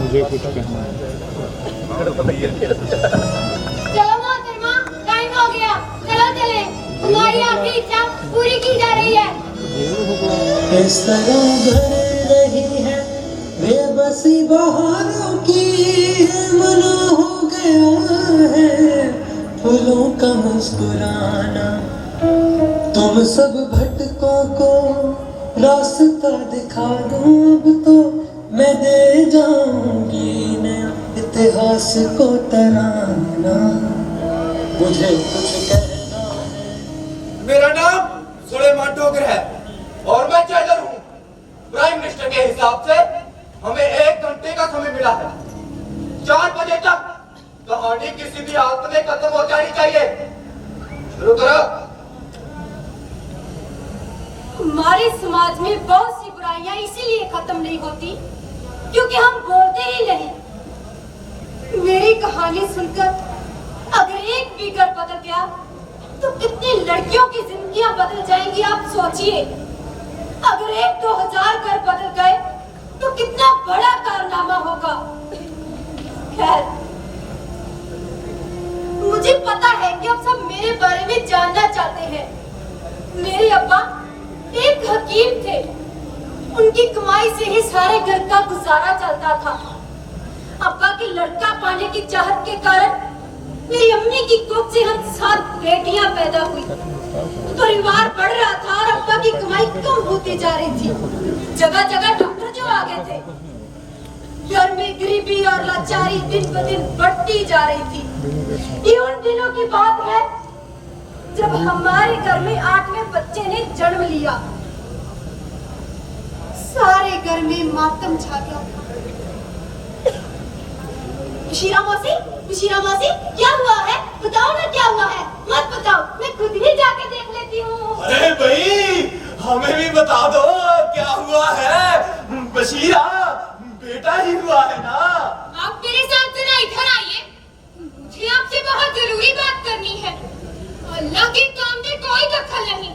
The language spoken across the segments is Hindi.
मुझे कुछ कहना है। चलो मोहतरमा, टाइम हो गया, चलो चले। हमारी आखिरी इच्छा पूरी की जा रही है। इस तरह भर रही है बेबसी बहारों की, मना हो गया है फूलों का मुस्कुराना। तुम सब भटकों को रास्ता दिखा दूं, अब तो मैं दे जाऊंगी नया इतिहास को तराना। मुझे कुछ कहना है। मेरा नाम सुलेमान ठोकर है और मैं जेलर हूँ। प्राइम मिनिस्टर के हिसाब से हमें 1 घंटे का समय मिला है। 4 बजे तक कहानी किसी भी हालत में खत्म हो जानी चाहिए। शुरू करो। हमारे समाज में बहुत सी बुराइयां इसीलिए खत्म नहीं होती क्योंकि हम बोलते ही नहीं। मेरी कहानी सुनकर अगर एक भी घर बदल गया तो कितनी लड़कियों की जिंदगियां बदल जाएंगी, आप सोचिए। अगर 1-2 हजार घर बदल गए तो कितना बड़ा कारनामा होगा। खैर, मुझे पता है कि अब सब मेरे बारे में जानना चाहते हैं। मेरे अब्बा एक हकीम थे। उनकी कमाई से ही सारे घर का गुजारा चलता था। अब्बा की लड़का पाने की चाहत के कारण मेरी अम्मी की कोख से हम 7 बेटियां पैदा हुई। परिवार बढ़ रहा था और अब्बा की कमाई कम होती जा रही थी। जगह जगह डॉक्टर जो आ गए थे। घर में गरीबी और लाचारी दिन ब दिन बढ़ती जा रही थी। ये उन दिनों की बात है जब हमारे घर में 8वें बच्चे ने जन्म लिया। सारे घर में मातम छा गया। मुशीरा मौसी, क्या हुआ है? बताओ ना क्या हुआ है। मत बताओ, मैं खुद ही जाके देख लेती हूँ। अरे भाई, हमें भी बता दो क्या हुआ है। बशीरा, बेटा ही हुआ है ना? आप मेरे साथ जरा इधर आइए, मुझे आपसे बहुत जरूरी बात करनी है। अल्लाह के काम में कोई दखल नहीं,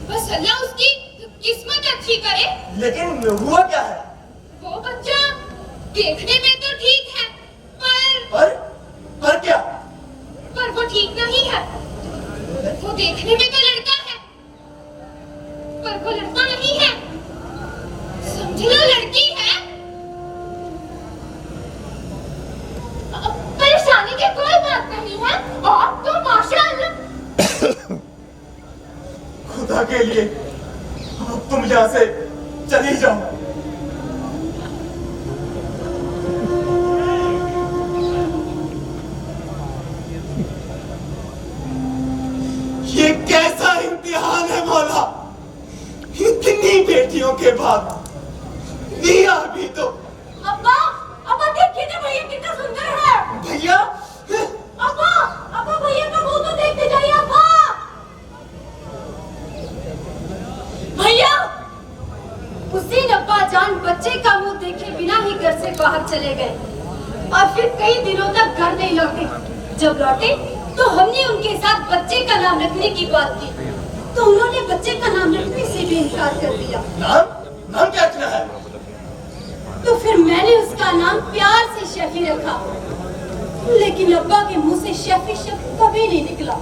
बस अल्लाह उसकी किस्मत अच्छी करे। लेकिन हुआ क्या है? वो बच्चा देखने में तो ठीक है, पर क्या? पर वो ठीक नहीं है। वो देखने में तो लड़का है, पर वो लड़का नहीं है। समझ लो लड़की है। परेशानी की कोई बात नहीं है। आप तो माशाअल्लाह। खुदा के लिए अब तुम यहाँ से चली जाओ। ये कैसा इम्तिहान है मौला। इतनी बेटियों के बाद दिया भी तो। अब्बा देखिए ना भैया कितना सुंदर है। भैया, अब्बा भैया का मुंह तो देखते जाइए। अब्बा भैया, उस दिन अब्बा जान बच्चे का मुंह देखे बिना ही घर से बाहर चले गए और फिर कई दिनों तक घर नहीं लौटे। जब लौटे तो हमने उनके साथ बच्चे का नाम रखने की बात की, तो उन्होंने बच्चे का नाम रखने से भी इनकार कर दिया। नाम क्या रखना है? तो फिर मैंने उसका नाम प्यार से शफी रखा, लेकिन अब्बा के मुंह से शफी शब्द कभी नहीं निकला।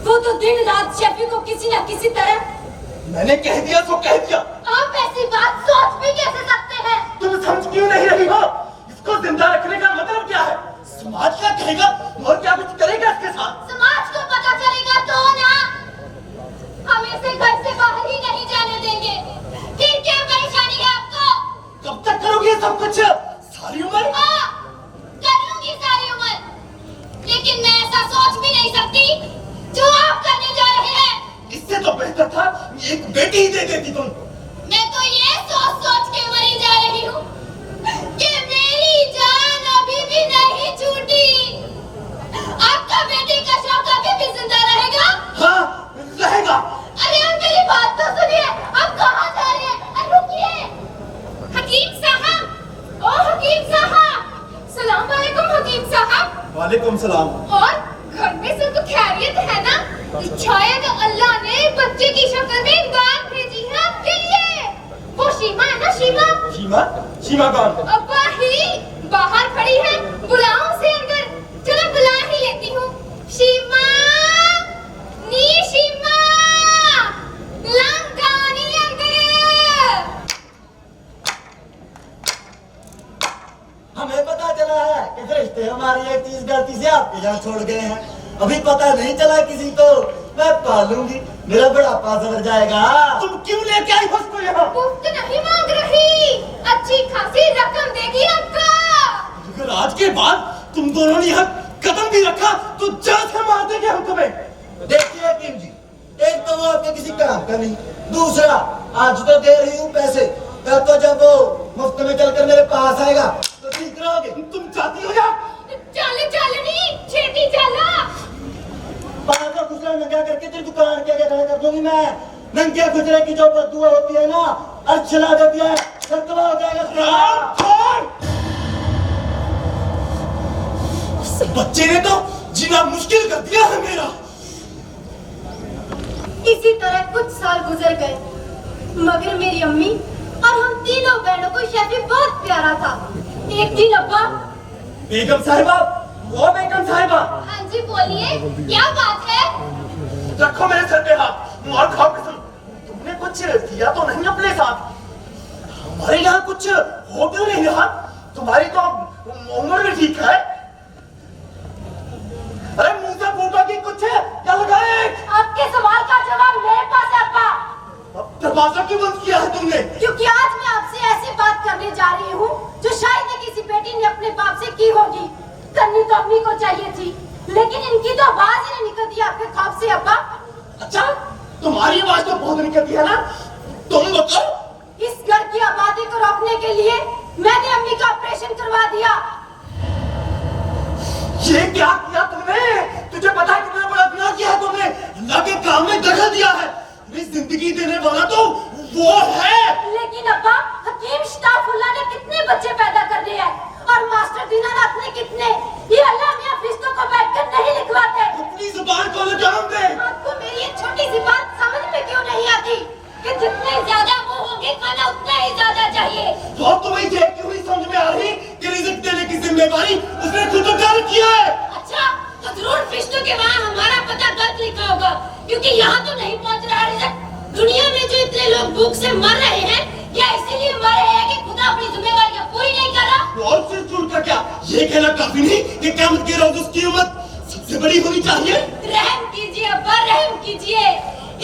वो तो दिन रात शफी को किसी न किसी तरह। मैंने कह दिया तो कह दिया। आप ऐसी बात सोच भी कैसे सकते हैं? तुम समझ क्यों नहीं रही हो? इसको जिंदा रखने का मतलब क्या है? समाज क्या कहेगा और क्या कुछ करेगा इसके साथ? समाज को पता चलेगा तो ना। हम इसे घर से बाहर ही नहीं जाने देंगे। फिर क्या परेशानी है आपको? कब तक करोगे ये सब कुछ? सारी उम्र? हाँ, करूंगी सारी उम्र, लेकिन मैं ऐसा सोच भी नहीं सकती जो आप करने जा रहे हैं। इससे तो बेहतर था एक बेटी ही दे देती तुम। मैं तो ये सोच के मरी जा रही हूँ कि मेरी जान अभी भी नहीं छूटी। आपका बेटी का शौक अभी भी जिंदा रहेगा? हाँ, रहेगा। अरे अब मेरी बात तो सुनिए। आप कहाँ जा रहे हैं? रुकिए। हकीम साहब, ओ हकीम साहब, सलाम वालेकुम हकीम साहब। वालेकुम सलाम। और घर में सब खैरियत है ना? शायद अल्लाह ने बच्चे की शक्ल में बात भेजी है आपके लिए। वो शीमा है ना? शीमा शीमा कौन? अब्बा ही चला है कि फरिश्ते हमारी एक चीज गलती से आपके यहाँ छोड़ गए हैं। अभी पता नहीं चला किसी को। मैं पालूंगी, मेरा बुढ़ापा सवर जाएगा। तुम क्यों लेके आई उसको यहाँ? मुफ्त नहीं मांग रही, अच्छी खासी रकम देगी आपका। अगर आज के बाद तुम दोनों ने यहाँ कदम भी रखा तो जान से मार देंगे हम तुम्हें। देखिए हकीम जी, एक तो वो आपके किसी काम का नहीं, दूसरा आज तो दे रही हूँ पैसे, कल तो जब वो मुफ्त में चलकर मेरे पास आएगा तो ठीक रहोगे। तुम चाहती हो या? चलनी छेती चला। पाँच और दूसरा नंगा करके तेरी दुकान के आगे खड़ा कर दूंगी मैं। नंगे गुजरे की जो बददुआ होती है ना, अर्चला देती है, सरकवा हो जाएगा। उस बच्चे ने तो जीना मुश्किल कर दिया है मेरा। इसी तरह कुछ साल गुजर गए, मगर मेरी अम्मी और हम तीनों बहनों को शैफी बहुत प्यारा था। एक दिन अब्बा। बेगम साहिबा, वो बेगम साहिबा। हाँ जी बोलिए, क्या बात है? रखो मेरे सर पे हाथ, मार खाओ कसम। तुमने कुछ किया तो नहीं अपने साथ? हमारे यहाँ कुछ हो क्यों नहीं रहा? तुम्हारी तो उम्र भी ठीक है। अरे मुंह से फूटो कि कुछ है क्या लगाए? आपके सवाल का जवाब मेरे पास है अब्बा। अब दरवाजा क्यों बंद किया है तुमने? क्योंकि आज मैं आपसे ऐसी बात करने जा रही हूँ जो शायद ही किसी बेटी ने अपने बाप से की होगी। करनी तो अम्मी को चाहिए थी, लेकिन इनकी तो आवाज ही नहीं निकलती आपके ख्वाब से अब्बा। अच्छा, तुम्हारी आवाज तो बहुत निकलती है ना। तुम बताओ। इस घर की आबादी को रोकने के लिए मैंने अम्मी का ऑपरेशन करवा दिया। ये क्या किया तुमने? तुझे पता है कितना बड़ा गुनाह किया है तुमने? अल्लाह के काम में दखल दिया है। तुम्हें जिंदगी देने वाला तो वो है। लेकिन अब्बा, हकीम शताफुल्लाह ने कितने बच्चे पैदा कर दिए हैं और मास्टर दीनानाथ ने कितने। ये अल्लाह मियां फरिश्तों को बैठकर नहीं लिखवाते। अपनी जुबान को लगाम दे। आपको मेरी एक छोटी सी बात समझ में क्यों नहीं आती कि जितने ज्यादा मुंह होंगे खाना उतना ही ज्यादा चाहिए। तो तुम्हें ये क्यों नहीं समझ में आ रही कि रिज़्क़ देने की जिम्मेदारी उसने खुद उठा किया है? अच्छा, तो जरूर फरिश्तों के वहाँ हमारा पता गलत लिखा होगा, क्योंकि यहाँ तो नहीं पहुँच रहा रिज़्क़। दुनिया में जो इतने लोग भूख से मर रहे हैं, क्या इसीलिए मर रहे हैं कि खुदा अपनी जिम्मेवारियां पूरी नहीं कर रहा? और सिर छूट का क्या ये कहना काफी नहीं कि क़यामत के रोज उसकी उम्मत सबसे बड़ी होनी चाहिए? रहम कीजिए अब्बा, रहम कीजिए।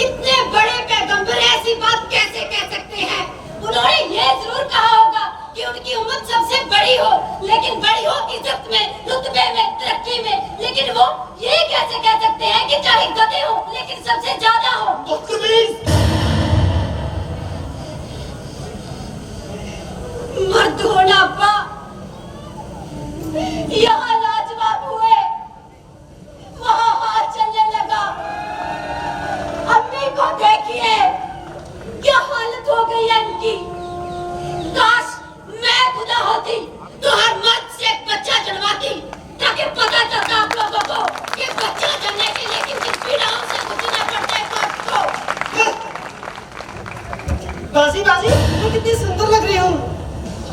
इतने बड़े पैगंबर ऐसी बात कैसे कह सकते हैं? उन्होंने ये जरूर कहा होगा कि उनकी उम्मत सबसे बड़ी हो, लेकिन बड़ी हो इज्जत में, रुतबे में, तरक्की में। लेकिन वो ये कैसे कह सकते हैं कि चाहे गधे हो लेकिन सबसे ज्यादा हो? बदतमीज! मर्द होना अब्बा। यहाँ लाजवाब हुए, वहाँ हाथ चलने लगा। अम्मी को देखिए, क्या हालत हो गई है इनकी। काश मैं खुदा होती तो हर मर्द से एक बच्चा जन्माती, ताकि पता चलता आप लोगों को कि बच्चा जन्मने के लिए किन किन पीड़ाओं से गुजरना पड़ता है मर्द को। बाजी बाजी, मैं कितनी सुंदर लग रही हूँ।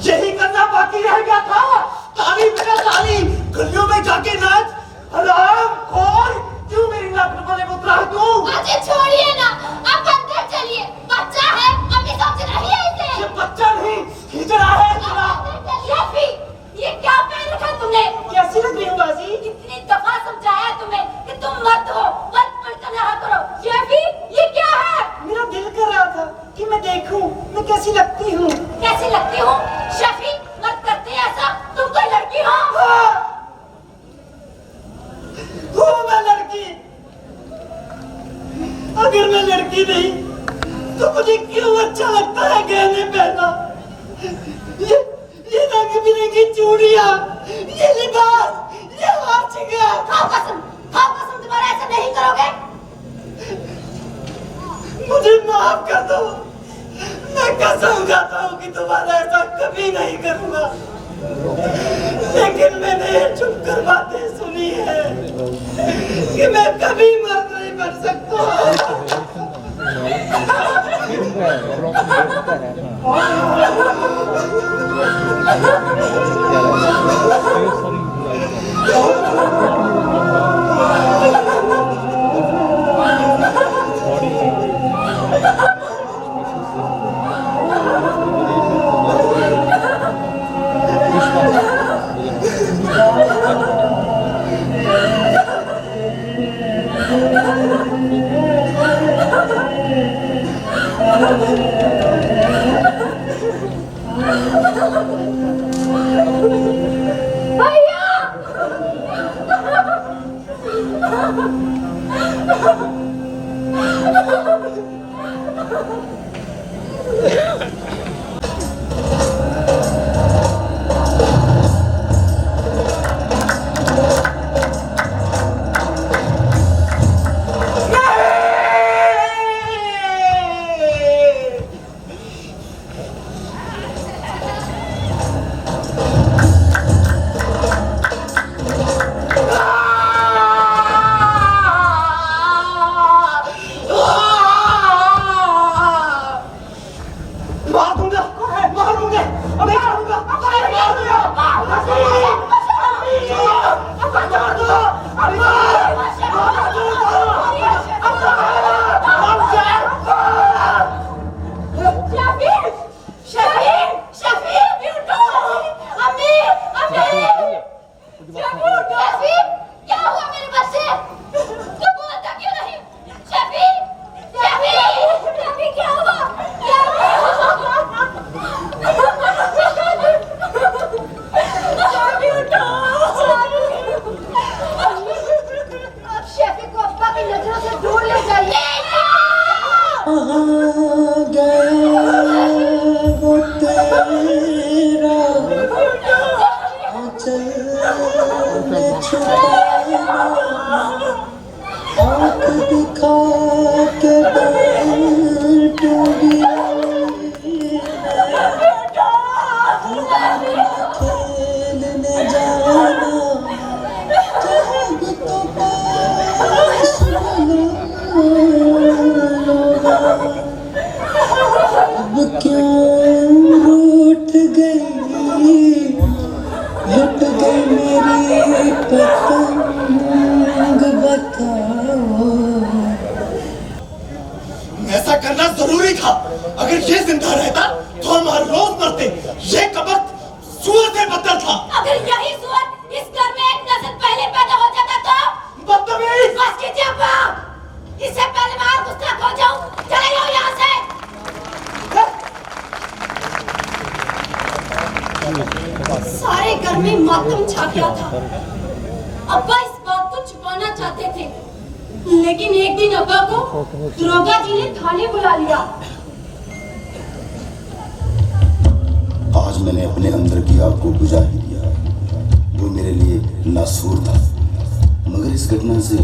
यही करना बाकी रह गया था। ताली मेरा ताली, गलियों में जाके नाच। हराम खोर, क्यों मेरी नाक में उतरा है तू? मुझे छोड़िए ना, आप अंदर चलिए। बच्चा है, अभी समझ रही है इसे। ये बच्चा नहीं, हिजड़ा है, हिजड़ा। शफी, ये क्या पहन रखा तुमने? कैसी लग रही हूँ बाजी? कितनी दफा समझाया तुम्हें कि तुम मर्द हो, मर्द पढ़कर रहा करो। शफी, ये क्या है? मेरा दिल कर रहा था कि मैं देखूं मैं कैसी लगती हूँ। कैसी लगती हूँ? शफी, मत करते ऐसा, तुम कोई लड़की हो। हूँ मैं लड़की? अगर मैं लड़की नहीं तो मुझे क्यों अच्छा लगता है गहने पहनना? ये रंग बिरंगी चूड़ियां, ये लिबास, ये हाशिया। खाओ कसम, दोबारा ऐसा नहीं करोगे। मुझे माफ कर दो, मैं कसम खाता हूँ कि दोबारा ऐसा कभी नहीं करूँगा। लेकिन मैंने ये छुप कर बातें सुनी है कि मैं कभी मर्द नहीं बन सकता। न छुपाना, आँख दिखा के डांटोगी, खेलने जाना जब तो पास बुलाना। अब क्यों रूठ गई, लुट गई मेरी पतंग, बताओ। ऐसा करना जरूरी था। अगर ये जिंदा रहता तो हम हर रोज मरते। ये कबक सूअर से बदतर था। अगर यही सूअर इस घर में एक नस्ल पहले पैदा हो जाता तो बदतमीज! बस कीजिए अब्बा, इससे पहले मैं और गुस्सा खो जाऊं। चले जाओ यहाँ से। सारे घर में मातम छा गया था। अब्बा इस बात को छुपाना चाहते थे, लेकिन एक दिन अब्बा को दरोगा जी ने थाने बुला लिया। आज मैंने अपने अंदर की आग को बुझा ही दिया। वो मेरे लिए नासूर था, मगर इस घटना से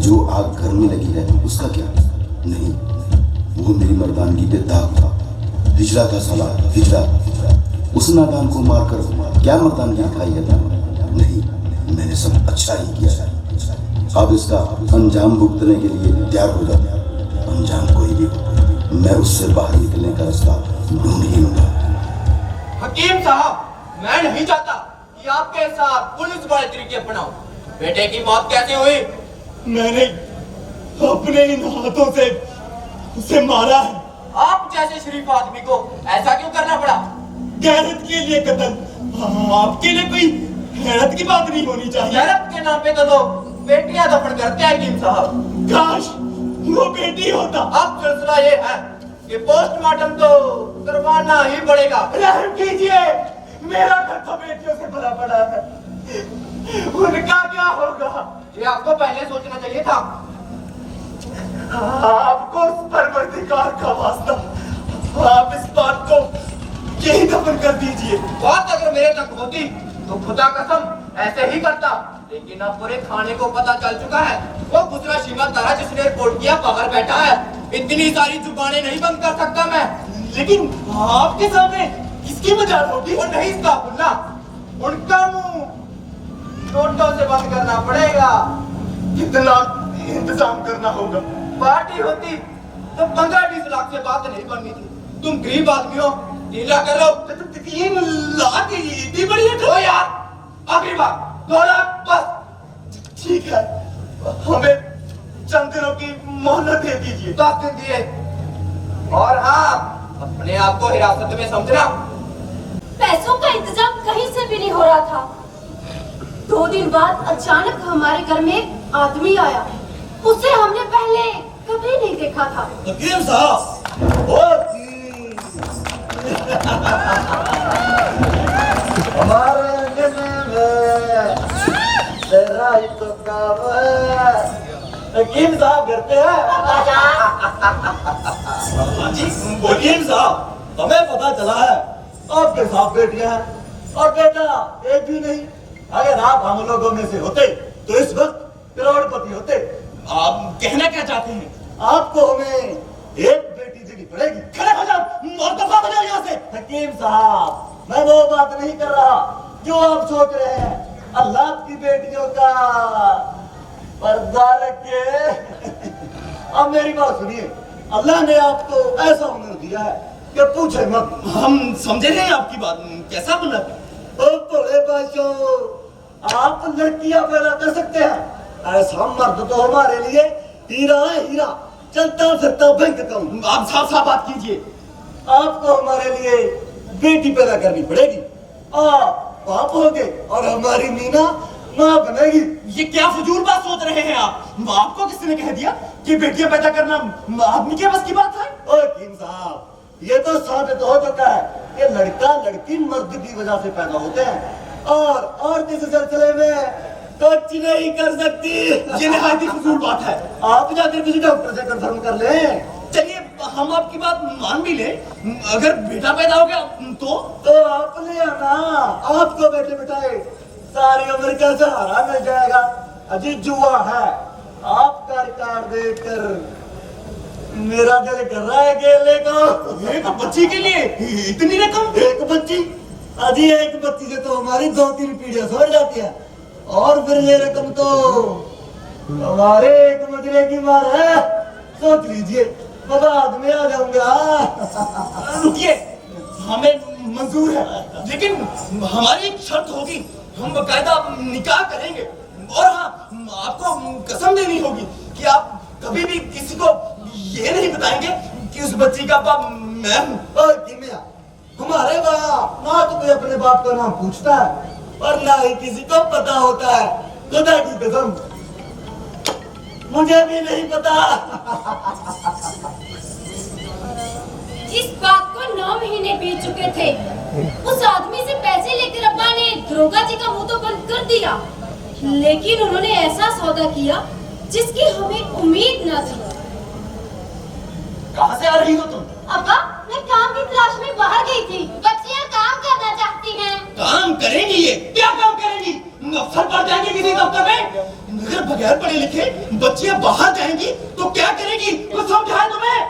जो आग घर में लगी है उसका क्या? नहीं, वो मेरी मर्दानगी पे दाग था। हिजड़ा था साला, हिजड़ा। उस नादान को मारकर क्या मर्दानगी दिखाई है? नहीं, मैंने सब अच्छा ही किया। अब इसका अंजाम भुगतने के लिए तैयार हो जाओ। अंजाम कोई भी हो, मैं उससे बाहर निकलने का रास्ता ढूंढ ही लूंगा। हकीम साहब, मैं नहीं चाहता कि आपके साथ पुलिस वाले तरीके अपनाओ। बेटे की मौत कैसे हुई? मैंने अपने इन हाथों से उसे मारा है। आप जैसे शरीफ आदमी को ऐसा क्यों करना पड़ा? गैरत के लिए कत्ल। आपके लिए कोई हैरत की बात नहीं होनी चाहिए। गैरत के नाम पे तो लोग बेटियां दफन करते हैं हकीम साहब। काश वो बेटी होता। अब सिलसिला ये है कि पोस्टमार्टम तो करवाना ही पड़ेगा। रहम कीजिए, मेरा घर तो बेटियों से भरा पड़ा है। उनका क्या होगा? ये आपको पहले सोचना चाहिए था। आपको उस परवरदिगार का वास्ता, आप इस बात को यही दफन कर दीजिए। बात अगर मेरे तक होती तो खुदा कसम ऐसे ही करता, लेकिन अब पूरे थाने को पता चल चुका है। वो दूसरा श्रीमत तारा जिसने रिपोर्ट किया बाहर बैठा है। इतनी सारी जुबानें नहीं बंद कर सकता मैं। लेकिन आपके सामने किसकी मजाल होगी? वो नहीं इस्ताफुल्लाह, उनका मुंह नोटों से बंद करना पड़ेगा। कितना इंतजाम करना होगा? पार्टी होती तो 15-20 लाख से बात नहीं बननी थी। तुम गरीब आदमी हो, 3 लाख कर लो। 3 लाख इतनी बड़ी है? ओ यार, आखिरी बात 2 लाख बस। ठीक है, हमें चंद दिनों की मोहलत दे दीजिए। 10 दिन दिए। और हाँ, अपने आप को हिरासत में समझना। पैसों का इंतजाम कहीं से भी नहीं हो रहा था। 2 दिन बाद अचानक हमारे घर में एक आदमी आया। उसे हमने पहले कभी नहीं देखा था। हकीम साहब, ओ हमारे अंगने में तेरा ही तो काम है। हकीम साहब घर पे है? जी हकीम साहब, हमें पता चला है आपके साथ बेटियां हैं और बेटा एक भी नहीं। अगर आप हम लोगों में से होते तो इस वक्त करोड़पति होते। आप कहना क्या चाहते हैं? आपको हमें एक बेटी देनी पड़ेगी। खड़े हो जाओ और दफा हो जाओ यहाँ से। हकीम साहब, मैं वो बात नहीं कर रहा जो आप सोच रहे हैं। अल्लाह की बेटियों का पर्दा रखे। अब मेरी बात सुनिए, अल्लाह ने आपको ऐसा हुनर दिया है कि पूछे मत। हम समझे नहीं आपकी बात। कैसा हुनर? ओ बड़े बच्चों, आप लड़कियां पैदा कर सकते हैं। ऐसा मर्द तो हमारे लिए हीरा है, हीरा। चलता फिरता बैंक अकाउंट। आप साफ साफ बात कीजिए। आपको हमारे लिए बेटी पैदा करनी पड़ेगी। आप होगे और हमारी मीना माँ बनेगी। ये क्या फजूल बात सोच रहे हैं आप? आपको किसने कह दिया कि बेटियां पैदा करना आदमी के बस की बात है? ओ हकीम साहब, ये तो साबित हो चुका है कि लड़का लड़की मर्द की वजह से पैदा होते हैं और औरत इस सिलसिले में कुछ नहीं कर सकती। ये नहायत ही फजूल बात है। आप जाकर किसी डॉक्टर से कंफर्म कर लें। चलिए, हम आपकी बात मान भी ले। अगर बेटा पैदा हो गया तो आपने आना। आपको बेटे बिठाए सारी उम्र का सहारा मिल जाएगा। अजी जुआ है, आपका रिकॉर्ड देखकर मेरा दिल कर रहा है केले को। एक बच्ची के लिए इतनी रकम? एक बच्ची? अजी एक बच्ची से तो हमारी 2-3 पीढ़ियां सड़ जाती है, और फिर ये रकम तो हमारे एक मजरे की मार है। सोच लीजिए, बाद में आ जाऊंगा। रुकिए, हमें मंजूर है, लेकिन हमारी एक शर्त होगी, हम बकायदा निकाह करेंगे। और हाँ, आपको कसम देनी होगी कि आप कभी भी किसी को ये नहीं बताएंगे कि उस बच्ची का बाप मैं हूँ। हमारे बाप ना तो कोई अपने बाप का नाम पूछता है और ना ही किसी को पता होता है। खुदा की कसम मुझे भी नहीं पता। इस बात को 9 महीने बीत चुके थे। उस आदमी से पैसे लेकर अब्बा ने दरोगा जी का मुंह तो बंद कर दिया, लेकिन उन्होंने ऐसा सौदा किया जिसकी हमें उम्मीद न थी। कहाँ से आ रही हो तुम? अब्बा, मैं काम की तलाश में बाहर गई थी। बच्चियाँ काम करना चाहती हैं। काम करेंगी? ये क्या काम करेंगी? अफसर पढ़ जाएंगे किसी दफ्तर में? अगर बगैर पढ़े लिखे बच्चियाँ बाहर जाएंगी तो क्या करेगी? वो समझाए तुम्हें?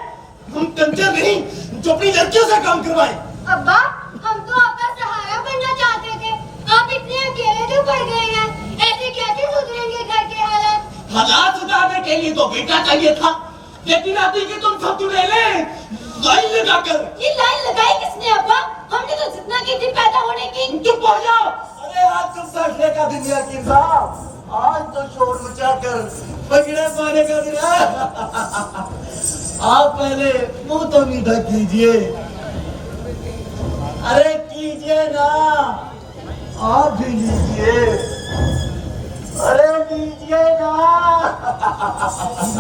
हम कंजर नहीं जो अपनी लड़कियों से काम करवाएं। अब्बा, हम तो आपका सहारा बनना चाहते थे। आप इतने अकेले क्यों पड़ गए हैं? ऐसे कैसे सुधरेंगे घर के हालात? हालात सुधारने के लिए तो बेटा चाहिए था, लेकिन आती कि तुम सब चुड़ैले लाइन लगाकर। ये लाइन लगाई किसने अब्बा? हमने तो जितना की थी पैदा होने की। चुप हो जाओ। अरे आज तो फैसले का दिन है वकील साहब, आज तो शोर मचाकर पकड़े पाने का दिन है। आप पहले मुंह तो मीठा कीजिए। अरे कीजिए ना, आप भी लीजिए। अरे लीजिए ना।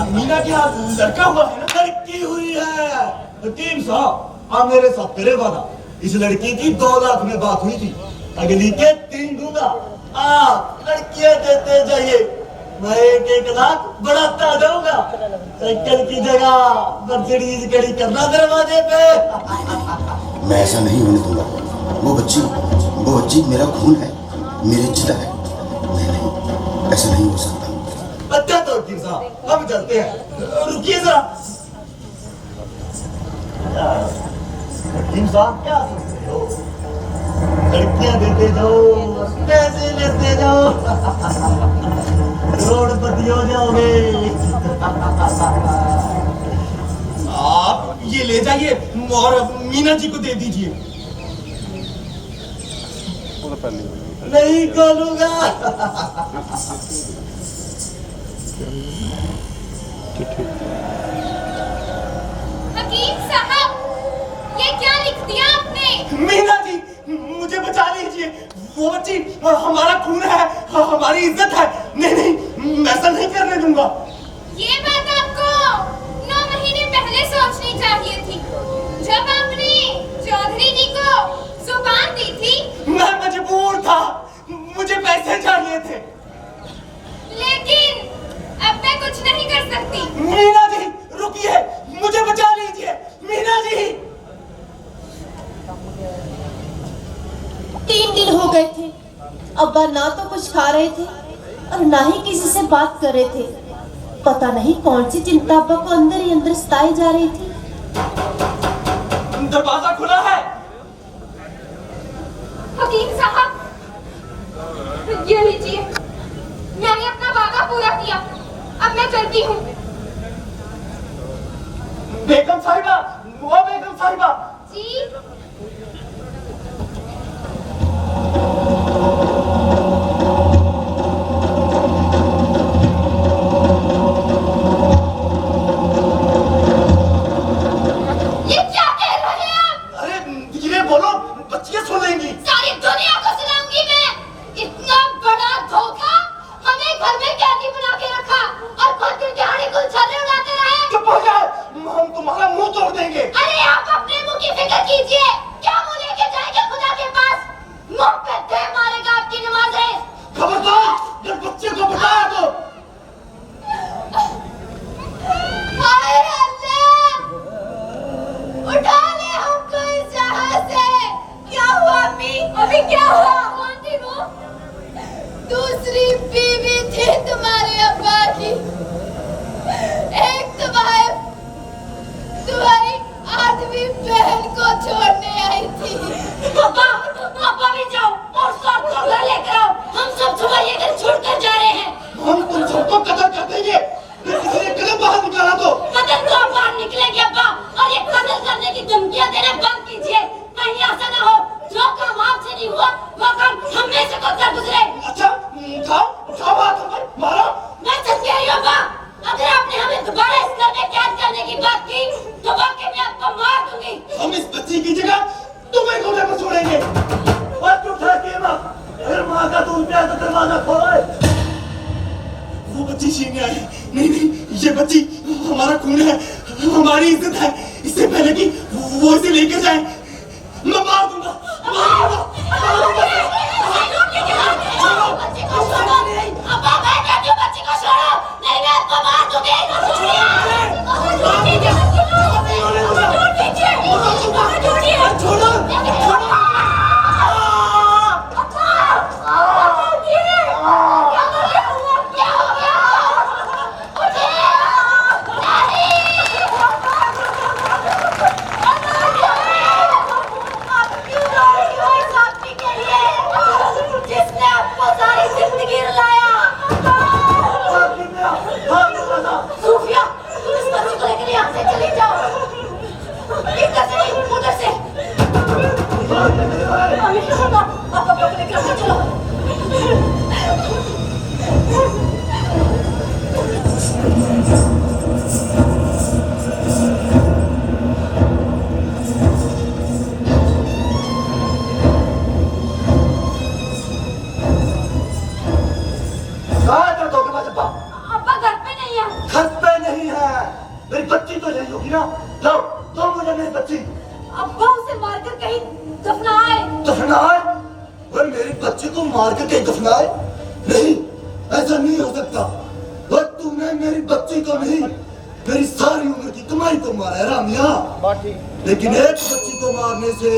मीना के हाथ लड़का हुआ है ना? लड़की हुई है। हकीम साहब, आप मेरे साथ करे वादा। इस लड़की की 2 लाख में बात हुई थी, अगली के 3 दूंगा। आप लड़कियां देते जाइए, मैं 1-1 लाख बढ़ाता जाऊंगा। साइकिल की जगह मर्सिडीज खड़ी करना दरवाजे पे। मैं ऐसा नहीं होने दूंगा। वो बच्ची मेरा खून है, मेरी जिदा है। नहीं, ऐसा नहीं हो सकता। अच्छा तो वकील साहब, हम चलते हैं। रुकिए जरा। वकील साहब क्या सोचते हो? लड़कियां देते जाओ, पैसे लेते जाओ, करोड़पति हो जाओगे। आप ये ले जाइए और मीना जी को दे दीजिए। नहीं खोलूंगा। हकीम साहब, ये क्या लिख दिया आपने? मीना जी, मुझे बचा लीजिए। वो बच्ची हमारा खून है, हमारी इज्जत है। नहीं, मैं ऐसा नहीं करने दूंगा। ये बात आपको 9 महीने पहले सोचनी चाहिए थी, जब आपने चौधरी जी को जुबान दी थी। मैं मजबूर था, मुझे पैसे चाहिए थे। लेकिन अब मैं कुछ नहीं कर सकती। मीना जी रुकिए, मुझे बचा लीजिए। मीना जी। 3 दिन हो गए थे, अब्बा ना तो कुछ खा रहे थे और ना ही किसी से बात कर रहे थे। पता नहीं कौन सी चिंता अब्बा को अंदर ही अंदर सताई जा रही थी। दरवाजा खुला है। हकीम साहब, ये लीजिए, मैंने अपना वादा पूरा किया। अब मैं चलती हूँ। बेगम साहिबा, वो बेगम साहिबा। जी, ये क्या कह रहे हैं आप? अरे धीरे बोलो, बच्चियां सुन लेंगी। सारी दुनिया को सुनाऊंगी मैं। इतना बड़ा धोखा, हमें घर में कैदी बना के रखा और खुद दिन दिहाड़ी कुल छल्ले उड़ाते रहे। चुप हो जाओ, हम तुम्हारा मुंह तोड़ देंगे। अरे आप अपने मुंह की फिक्र कीजिए। क्या बोले हम तुम सबको कत्ल कर देंगे किसी ने कदम बाहर निकाला तो। कत्ल तो आप बाहर निकलेंगे अब्बा, और ये कत्ल करने की धमकियां देना बंद कीजिए। कहीं ऐसा ना हो जो काम आपसे नहीं हुआ वो काम हम में से कर गुजरे। अच्छा उठाओ बात हम पर मारो। मैं सच कह रही हूँ अब्बा, अगर आपने हमें दोबारा इस घर में कैद करने की बात की तो वाकई में आपको मार दूंगी। हम इस बच्ची की जगह तुम्हें कोने पर छोड़ेंगे। और चुप ठहर के माँ, अगर माँ का दूध पिया तो दरवाजा खोलो। वो बच्ची छीनने आई। नहीं ये बच्ची हमारा खून है, हमारी इज्जत है। इससे पहले कि वो इसे लेकर जाए मैं मार दूंगा। बच्ची को छोड़ो। अब्बा मैं कहती हूँ बच्ची को छोड़ो, नहीं मैं आपको मार दूंगी। जिसने आपको सारी जिंदगी रुलाया। सूफिया, इस बच्ची को लेकर यहाँ से चली जाओ। इधर से नहीं, उधर से। आप लोग लेकर चलो। अब्बा घर पे नहीं है। घर पे नहीं है, मेरी बच्ची तो यही होगी ना। लाओ दो मुझे मेरी बच्ची। अब्बा उसे मारकर कहीं दफनाए। दफनाए? और मेरी बच्ची को मार के कहीं दफनाए? नहीं, ऐसा नहीं हो सकता। और तूने मेरी बच्ची को नहीं, मेरी सारी उम्र की कमाई को मारा है रामिया। लेकिन एक बच्ची को मारने से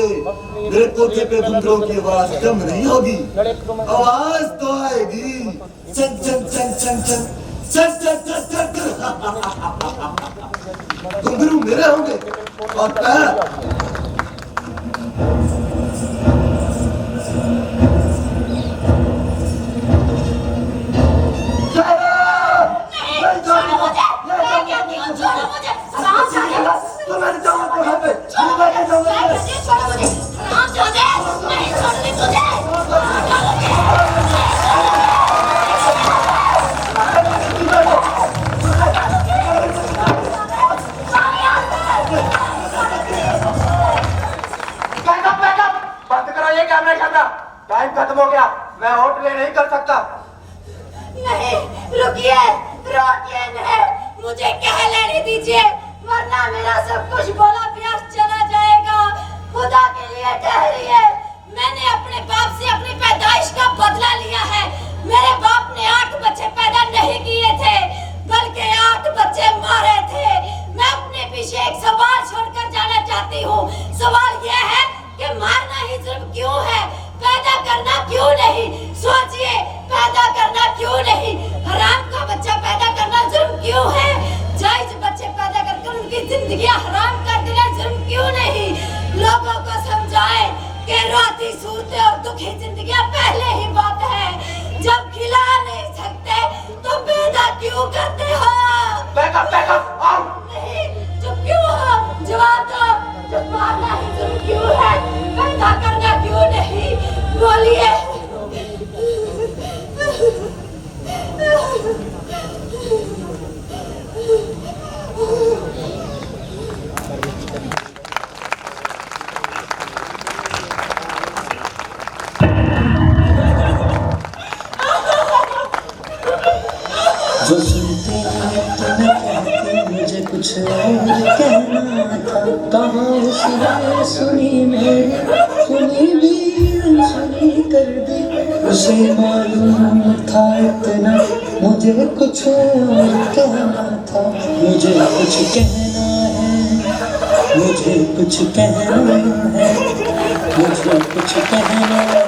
मेरे कोठे पे बंदरों की आवाज कम नहीं होगी। आवाज तो आएगी। चन चन चन चन चन चन चन चन चन। घुंघरू मेरे होंगे और पैर टाइम खत्म हो गया, मैं और डिले नहीं कर सकता। नहीं रुकिए, रोकिए नहीं, मुझे कह लेने दीजिए वरना मेरा सब कुछ बोला प्यास चला जाएगा। खुदा के लिए ठहरिए, मैंने अपने बाप से अपनी पैदाइश का बदला लिया है। मेरे बाप ने 8 बच्चे पैदा नहीं किए थे बल्कि 8 बच्चे मारे थे। मैं अपने पीछे एक सवाल छोड़कर जाना चाहती हूँ। सवाल यह है कि मारना ही जुर्म क्यों है, पैदा करना क्यों नहीं? सोचिए, पैदा करना क्यों नहीं? हराम का बच्चा पैदा करना जुर्म क्यों है? जायज बच्चे पैदा कर उनकी जिंदगियां हराम कर देना जुर्म क्यों नहीं? लोगों को समझाएं कि रोती सूरतें और दुखी जिंदगियां पहले ही बात है। जब खिला नहीं सकते तो पैदा क्यों करते हो? आओ। नहीं, चुप क्यों हो? जवाब दो। जब मारना ही जुर्म क्यों है, पैदा करना क्यों नहीं? बोलिए। जो सुनते मुझे कुछ और कहना था, कहाँ उसने सुनी मेरी, सुनी भी अनसुनी कर दी। उसे मालूम था इतना, मुझे कुछ और कहना था। मुझे कुछ कहना है, मुझे कुछ कहना है, मुझे कुछ कहना है।